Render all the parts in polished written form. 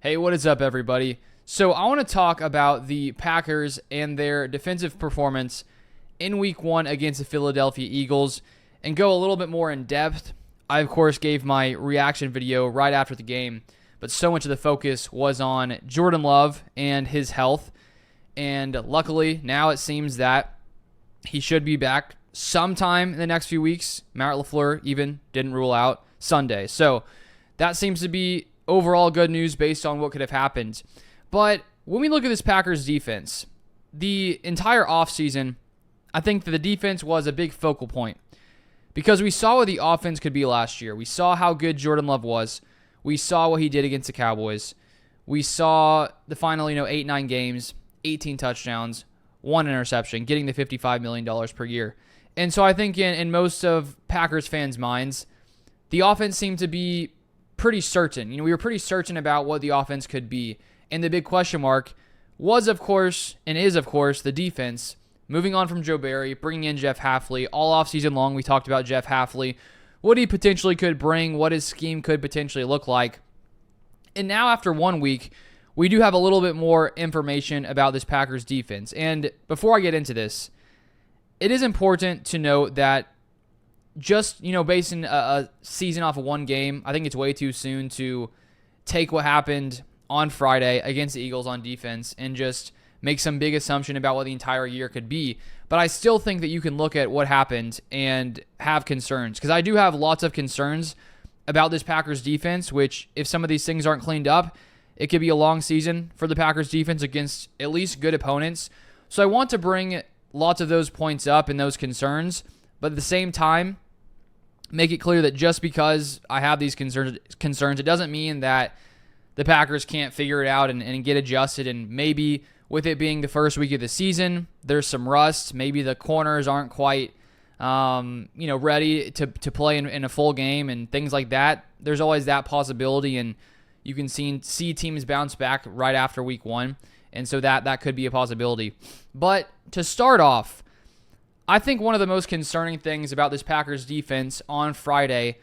Hey, what is up, everybody? So, I want to talk about the Packers and their defensive performance in Week 1 against the Philadelphia Eagles and go a little bit more in depth. I, of course, gave my reaction video right after the game, but so much of the focus was on Jordan Love and his health. And luckily, now it seems that he should be back sometime in the next few weeks. Matt LaFleur even didn't rule out Sunday. So, that seems to be overall good news based on what could have happened. But when we look at this Packers defense, the entire offseason, I think that the defense was a big focal point because we saw what the offense could be last year. We saw how good Jordan Love was. We saw what he did against the Cowboys. We saw the final, 8-9 games, 18 touchdowns, 1 interception, getting the $55 million per year. And so I think in most of Packers fans' minds, the offense seemed to be pretty certain. We were pretty certain about what the offense could be. And the big question mark was, of course, and is, of course, the defense. Moving on from Joe Barry, bringing in Jeff Hafley. All offseason long, we talked about Jeff Hafley, what he potentially could bring, what his scheme could potentially look like. And now, after 1 week, we do have a little bit more information about this Packers defense. And before I get into this, it is important to note that just, basing a season off of one game, I think it's way too soon to take what happened on Friday against the Eagles on defense and just make some big assumption about what the entire year could be. But I still think that you can look at what happened and have concerns, because I do have lots of concerns about this Packers defense, which if some of these things aren't cleaned up, it could be a long season for the Packers defense against at least good opponents. So I want to bring lots of those points up and those concerns, but at the same time, make it clear that just because I have these concerns, it doesn't mean that the Packers can't figure it out and get adjusted. And maybe with it being the first week of the season, there's some rust. Maybe the corners aren't quite, ready to play in a full game and things like that. There's always that possibility, and you can see teams bounce back right after week 1, and so that could be a possibility. But to start off, I think one of the most concerning things about this Packers defense on Friday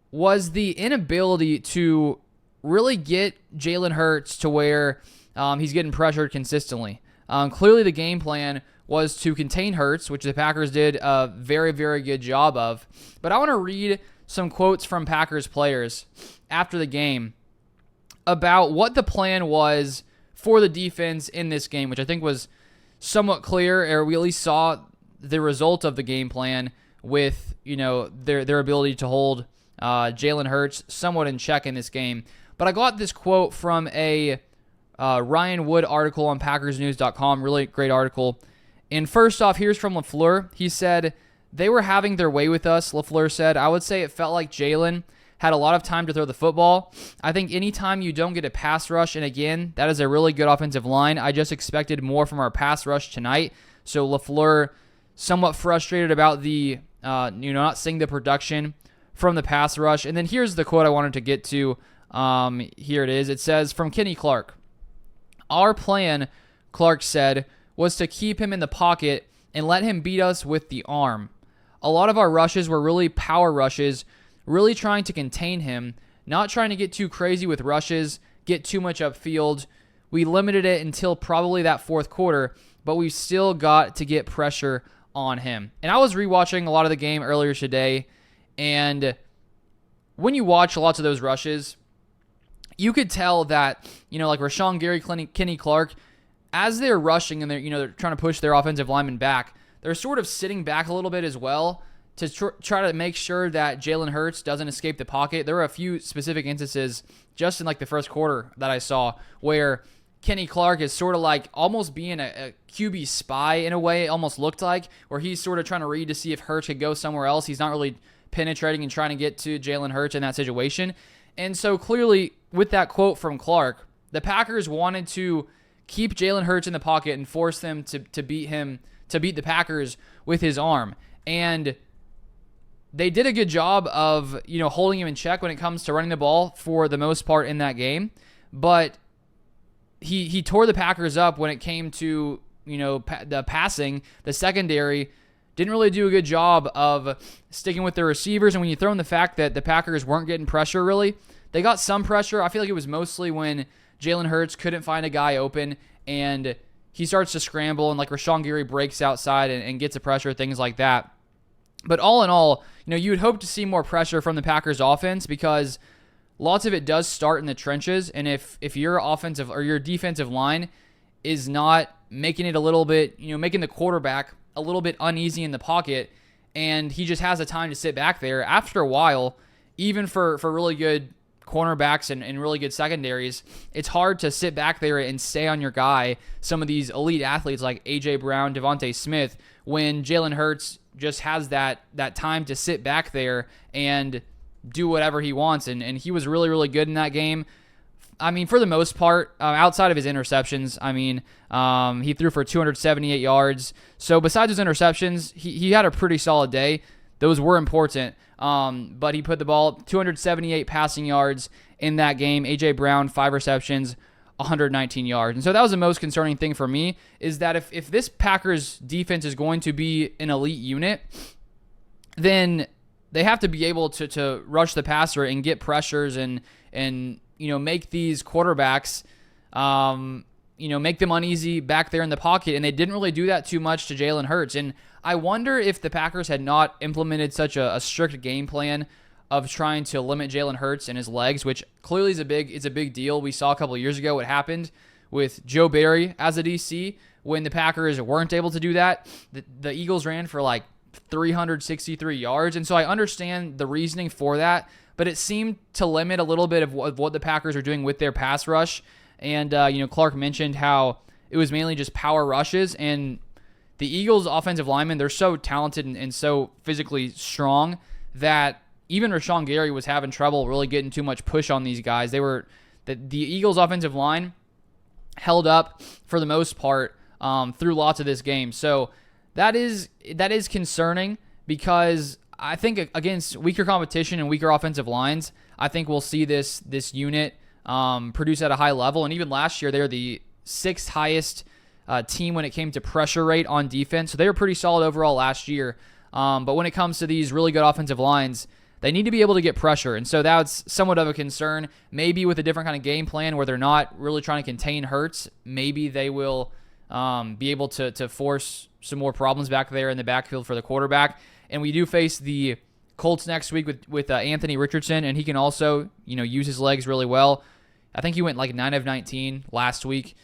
was the inability to really get Jaylen Herz to where he's getting pressured consistently. Clearly, the game plan was to contain Hertz, which the Packers did a very, very good job of. But I want to read some quotes from Packers players after the game about what the plan was for the defense in this game, which I think was somewhat clear, or we at least saw the result of the game plan with, their ability to hold Jaylen Herz somewhat in check in this game. But I got this quote from a Ryan Wood article on PackersNews.com, really great article. And first off, here's from LaFleur. He said, "They were having their way with us," LaFleur said. "I would say it felt like Jaylen had a lot of time to throw the football. I think anytime you don't get a pass rush, and again, that is a really good offensive line, I just expected more from our pass rush tonight." So LaFleur somewhat frustrated about the, not seeing the production from the pass rush. And then here's the quote I wanted to get to. Here it is. It says, from Kenny Clark, "Our plan," Clark said, "was to keep him in the pocket and let him beat us with the arm. A lot of our rushes were really power rushes, really trying to contain him, not trying to get too crazy with rushes, get too much upfield. We limited it until probably that fourth quarter, but we've still got to get pressure on him." And I was rewatching a lot of the game earlier today, and when you watch lots of those rushes, you could tell that, like Rashawn Gary, Kenny Clark, as they're rushing and they're trying to push their offensive lineman back, they're sort of sitting back a little bit as well to try to make sure that Jaylen Herz doesn't escape the pocket. There were a few specific instances just in the first quarter that I saw where Kenny Clark is sort of like almost being a QB spy in a way, it almost looked like, where he's sort of trying to read to see if Hertz could go somewhere else. He's not really penetrating and trying to get to Jaylen Herz in that situation. And so clearly, with that quote from Clark, the Packers wanted to keep Jaylen Herz in the pocket and force them to beat the Packers with his arm. And they did a good job of, holding him in check when it comes to running the ball for the most part in that game. But he tore the Packers up when it came to, the passing. The secondary didn't really do a good job of sticking with their receivers. And when you throw in the fact that the Packers weren't getting pressure really, They got some pressure. I feel like it was mostly when Jaylen Herz couldn't find a guy open and he starts to scramble and like Rashawn Gary breaks outside and gets a pressure, things like that. But all in all, you would hope to see more pressure from the Packers offense because lots of it does start in the trenches. And if your offensive or your defensive line is not making it a little bit, making the quarterback a little bit uneasy in the pocket and he just has the time to sit back there, after a while, even for really good cornerbacks and really good secondaries, it's hard to sit back there and stay on your guy, some of these elite athletes like A.J. Brown, Devontae Smith, when Jaylen Herz just has that time to sit back there and do whatever he wants. And he was really, really good in that game. I mean, for the most part, outside of his interceptions, he threw for 278 yards. So besides his interceptions, he had a pretty solid day. Those were important. But he put the ball 278 passing yards in that game. A.J. Brown, 5 receptions, 119 yards. And so that was the most concerning thing for me, is that if this Packers defense is going to be an elite unit, then they have to be able to rush the passer and get pressures and make these quarterbacks, make them uneasy back there in the pocket. And they didn't really do that too much to Jaylen Herz. And I wonder if the Packers had not implemented such a strict game plan of trying to limit Jaylen Herz and his legs, which clearly is a big deal. We saw a couple of years ago what happened with Joe Barry as a DC when the Packers weren't able to do that. The Eagles ran for like 363 yards. And so I understand the reasoning for that, but it seemed to limit a little bit of what the Packers are doing with their pass rush. And, Clark mentioned how it was mainly just power rushes. And the Eagles' offensive linemen, they're so talented and so physically strong that even Rashawn Gary was having trouble really getting too much push on these guys. The Eagles' offensive line held up for the most part through lots of this game. So that is concerning because I think against weaker competition and weaker offensive lines, I think we'll see this unit produce at a high level. And even last year, they were the 6th highest team when it came to pressure rate on defense. So they were pretty solid overall last year. But when it comes to these really good offensive lines, they need to be able to get pressure. And so that's somewhat of a concern. Maybe with a different kind of game plan where they're not really trying to contain Hurts, maybe they will be able to force some more problems back there in the backfield for the quarterback. And we do face the Colts next week with Anthony Richardson, and he can also use his legs really well. I think he went like 9 of 19 last week.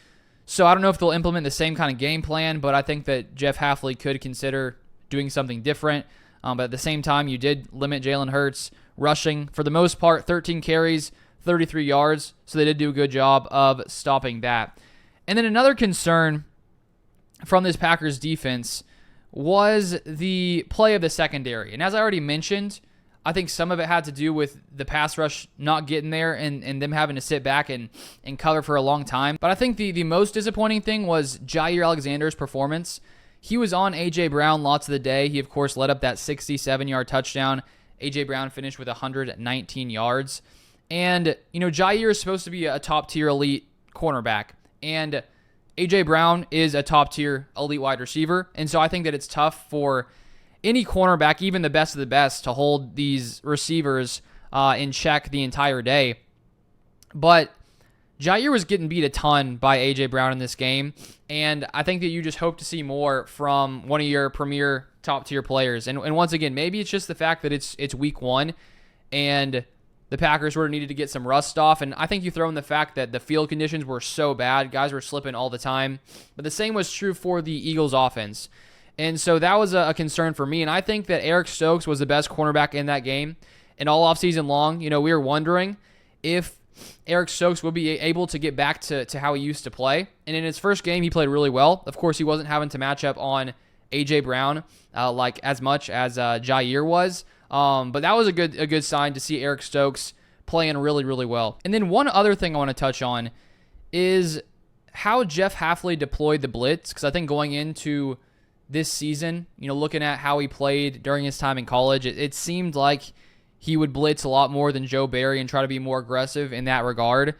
So I don't know if they'll implement the same kind of game plan, but I think that Jeff Hafley could consider doing something different. But at the same time, you did limit Jaylen Herz rushing. For the most part, 13 carries, 33 yards. So they did do a good job of stopping that. And then another concern from this Packers defense was the play of the secondary. And as I already mentioned, I think some of it had to do with the pass rush not getting there and them having to sit back and cover for a long time. But I think the most disappointing thing was Jair Alexander's performance. He was on A.J. Brown lots of the day. He, of course, led up that 67-yard touchdown. A.J. Brown finished with 119 yards. And, Jair is supposed to be a top-tier elite cornerback. And A.J. Brown is a top-tier elite wide receiver. And so I think that it's tough for any cornerback, even the best of the best, to hold these receivers in check the entire day. But Jair was getting beat a ton by A.J. Brown in this game, and I think that you just hope to see more from one of your premier top-tier players. And once again, maybe it's just the fact that it's week 1, and the Packers were needed to get some rust off. And I think you throw in the fact that the field conditions were so bad, guys were slipping all the time. But the same was true for the Eagles' offense. And so that was a concern for me. And I think that Eric Stokes was the best cornerback in that game. And all offseason long, we were wondering if Eric Stokes would be able to get back to how he used to play. And in his first game, he played really well. Of course, he wasn't having to match up on A.J. Brown like as much as Jair was. But that was a good sign to see Eric Stokes playing really, really well. And then one other thing I want to touch on is how Jeff Hafley deployed the blitz. Because I think going into this season, looking at how he played during his time in college, it seemed like he would blitz a lot more than Joe Barry and try to be more aggressive in that regard.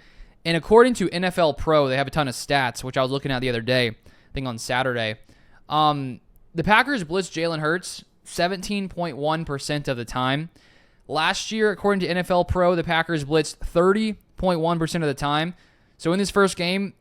And according to NFL Pro, they have a ton of stats, which I was looking at the other day, I think on Saturday. The Packers blitzed Jaylen Herz 17.1% of the time. Last year, according to NFL Pro, the Packers blitzed 30.1% of the time. So in this first game,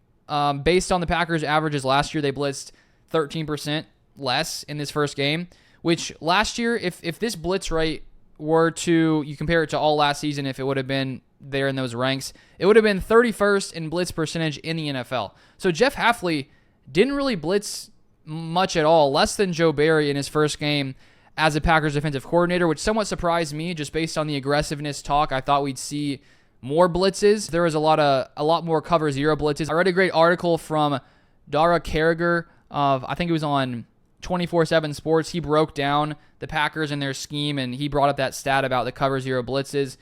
based on the Packers' averages last year, they blitzed 13% less in this first game, which last year, if this blitz rate were to, you compare it to all last season, if it would have been there in those ranks, it would have been 31st in blitz percentage in the NFL. So Jeff Hafley didn't really blitz much at all, less than Joe Barry in his first game as a Packers defensive coordinator, which somewhat surprised me just based on the aggressiveness talk. I thought we'd see more blitzes. There was a lot more cover zero blitzes. I read a great article from Dara Carragher of, I think it was on 24/7 Sports. He broke down the Packers and their scheme, and he brought up that stat about the cover zero blitzes.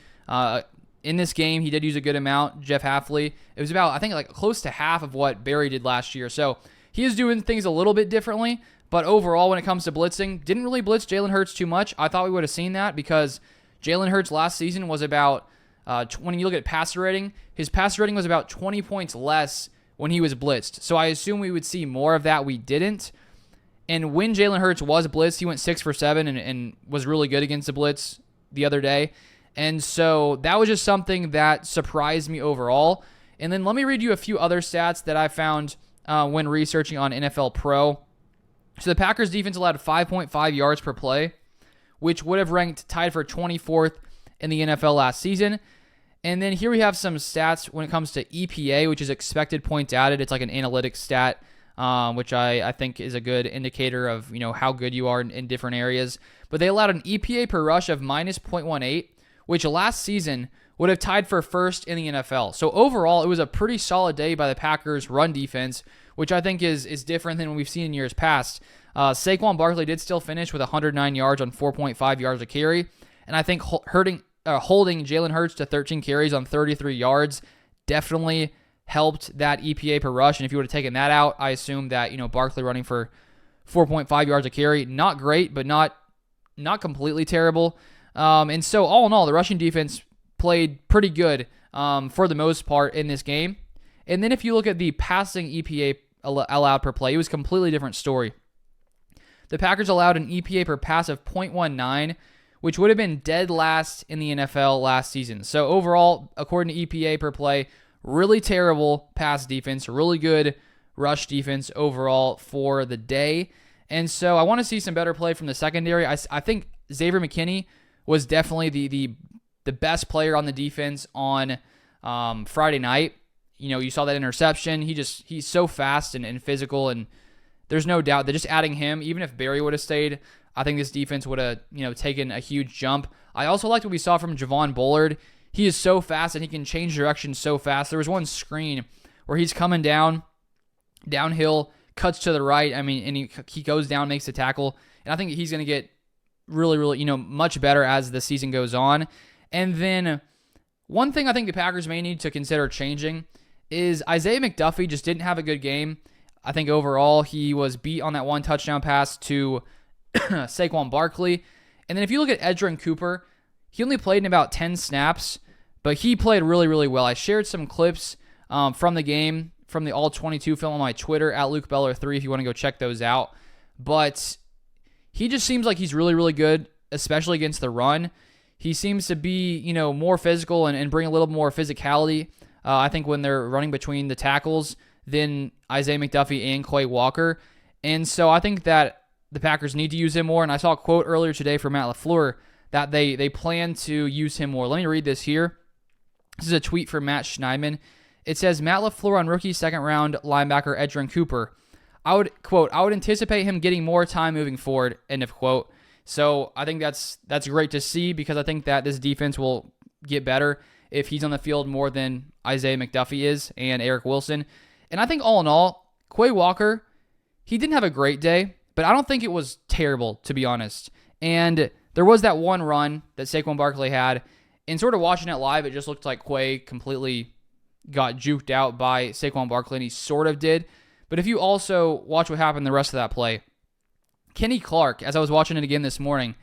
In this game, he did use a good amount, Jeff Hafley. It was about, I think, like close to half of what Barry did last year. So he is doing things a little bit differently, but overall, when it comes to blitzing, didn't really blitz Jaylen Herz too much. I thought we would have seen that because Jaylen Herz last season was about, when you look at passer rating, his passer rating was about 20 points less when he was blitzed. So I assume we would see more of that. We didn't. And when Jaylen Herz was blitzed, he went 6 for 7 and was really good against the blitz the other day. And so that was just something that surprised me overall. And then let me read you a few other stats that I found when researching on NFL Pro. So the Packers defense allowed 5.5 yards per play, which would have ranked tied for 24th in the NFL last season. And then here we have some stats when it comes to EPA, which is expected points added. It's like an analytics stat, which I think is a good indicator of how good you are in different areas. But they allowed an EPA per rush of minus 0.18, which last season would have tied for first in the NFL. So overall, it was a pretty solid day by the Packers' run defense, which I think is different than what we've seen in years past. Saquon Barkley did still finish with 109 yards on 4.5 yards a carry, and I think holding Jaylen Herz to 13 carries on 33 yards definitely helped that EPA per rush. And if you would have taken that out, I assume that Barkley running for 4.5 yards a carry, not great, but not completely terrible. And so all in all, the rushing defense played pretty good for the most part in this game. And then if you look at the passing EPA allowed per play, it was a completely different story. The Packers allowed an EPA per pass of 0.19, which would have been dead last in the NFL last season. So overall, according to EPA per play, really terrible pass defense, really good rush defense overall for the day. And so I want to see some better play from the secondary. I think Xavier McKinney was definitely the best player on the defense on Friday night. You saw that interception. He's so fast and physical, and there's no doubt that just adding him, even if Barry would have stayed, I think this defense would have taken a huge jump. I also liked what we saw from Javon Bullard. He is so fast and he can change direction so fast. There was one screen where he's coming downhill, cuts to the right. I mean, and he goes down, makes the tackle, and I think he's going to get really, really, much better as the season goes on. And then one thing I think the Packers may need to consider changing is Isaiah McDuffie just didn't have a good game. I think overall he was beat on that one touchdown pass to Saquon Barkley. And then if you look at Edan Cooper, he only played in about 10 snaps, but he played really, really well. I shared some clips from the game, from the All-22 film on my Twitter, at LukeBeller3, if you want to go check those out. But he just seems like he's really, really good, especially against the run. He seems to be, more physical and bring a little more physicality, I think, when they're running between the tackles than Isaiah McDuffie and Quay Walker. And so I think that the Packers need to use him more. And I saw a quote earlier today from Matt LaFleur that they plan to use him more. Let me read this here. This is a tweet from Matt Schneidman. It says, Matt LaFleur on rookie second-round linebacker Edan Cooper. I would anticipate him getting more time moving forward, end of quote. So I think that's great to see, because I think that this defense will get better if he's on the field more than Isaiah McDuffie is and Eric Wilson. And I think all in all, Quay Walker, he didn't have a great day, but I don't think it was terrible, to be honest. And there was that one run that Saquon Barkley had, and sort of watching it live, it just looked like Quay completely got juked out by Saquon Barkley, and he sort of did. But if you also watch what happened the rest of that play, Kenny Clark, as I was watching it again this morning,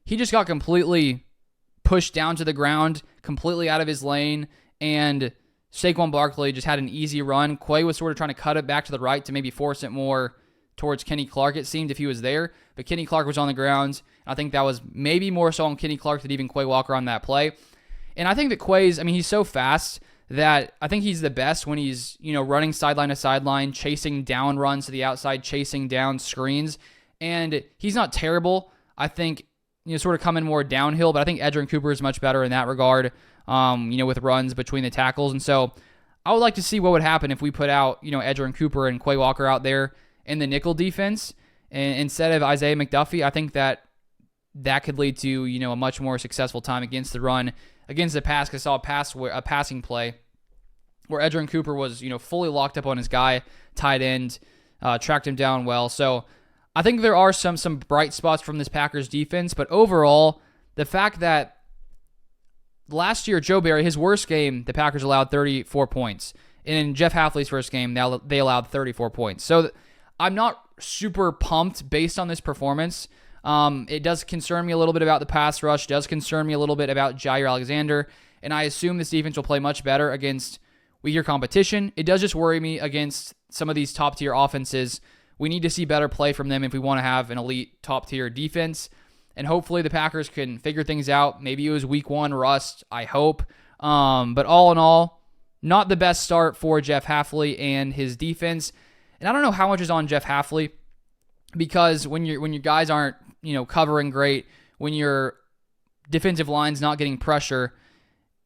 he just got completely pushed down to the ground, completely out of his lane, and Saquon Barkley just had an easy run. Quay was sort of trying to cut it back to the right to maybe force it more towards Kenny Clark, it seemed, if he was there. But Kenny Clark was on the ground. I think that was maybe more so on Kenny Clark than even Quay Walker on that play. And I think that he's so fast that I think he's the best when he's, running sideline to sideline, chasing down runs to the outside, chasing down screens. And he's not terrible. I think, sort of coming more downhill, but I think Edan Cooper is much better in that regard, with runs between the tackles. And so I would like to see what would happen if we put out, Edan Cooper and Quay Walker out there in the nickel defense and instead of Isaiah McDuffie. I think that could lead to, a much more successful time against the run, against the pass. Because I saw a passing play where Edan Cooper was, fully locked up on his guy, tight end, tracked him down well. So I think there are some bright spots from this Packers defense, but overall, the fact that last year, Joe Barry, his worst game, the Packers allowed 34 points. And in Jeff Hafley's first game, they allowed 34 points. So I'm not super pumped based on this performance. It does concern me a little bit about the pass rush, does concern me a little bit about Jair Alexander, and I assume this defense will play much better against weaker competition. It does just worry me against some of these top-tier offenses. We need to see better play from them if we want to have an elite top-tier defense. And hopefully the Packers can figure things out. Maybe it was week 1 rust, I hope. But all in all, not the best start for Jeff Hafley and his defense. And I don't know how much is on Jeff Hafley, because when your guys aren't, covering great, when your defensive line's not getting pressure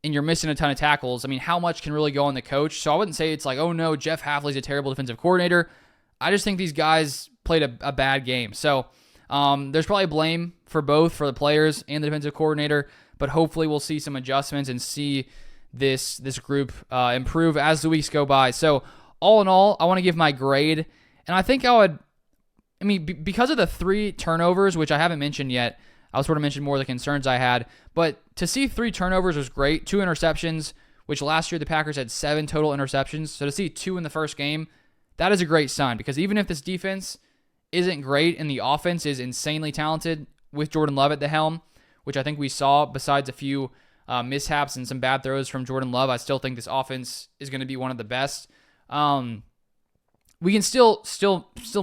and you're missing a ton of tackles, how much can really go on the coach? So I wouldn't say it's like, oh no, Jeff Hafley's a terrible defensive coordinator. I just think these guys played a bad game. So there's probably blame for both, for the players and the defensive coordinator, but hopefully we'll see some adjustments and see this group improve as the weeks go by. So all in all, I want to give my grade, and I think because of the 3 turnovers, which I haven't mentioned yet, I'll sort of mention more of the concerns I had, but to see 3 turnovers was great. 2 interceptions, which last year the Packers had 7 total interceptions. So to see 2 in the first game, that is a great sign, because even if this defense isn't great and the offense is insanely talented with Jordan Love at the helm, which I think we saw besides a few mishaps and some bad throws from Jordan Love, I still think this offense is going to be one of the best. We can still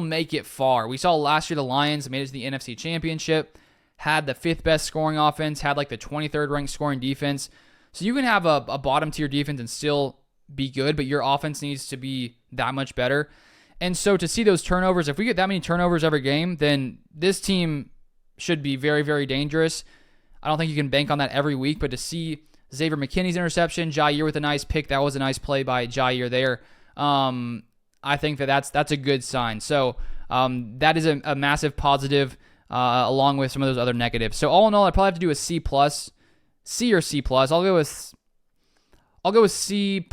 make it far. We saw last year the Lions made it to the NFC Championship, had the 5th best scoring offense, had like the 23rd ranked scoring defense. So you can have a bottom tier defense and still be good, but your offense needs to be that much better. And so to see those turnovers, if we get that many turnovers every game, then this team should be very, very dangerous. I don't think you can bank on that every week, but to see Xavier McKinney's interception, Jair with a nice pick, that was a nice play by Jair there. I think that's a good sign. So that is a massive positive, along with some of those other negatives. So all in all, I'd probably have to do a C or C+. I'll go with C+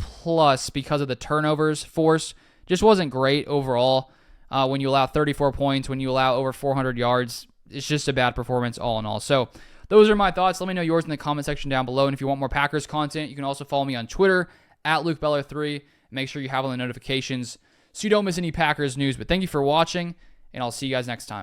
because of the turnovers force. Just wasn't great overall. When you allow 34 points, when you allow over 400 yards, it's just a bad performance all in all. So those are my thoughts. Let me know yours in the comment section down below. And if you want more Packers content, you can also follow me on Twitter @LukeBeller3. Make sure you have all the notifications so you don't miss any Packers news. But thank you for watching, and I'll see you guys next time.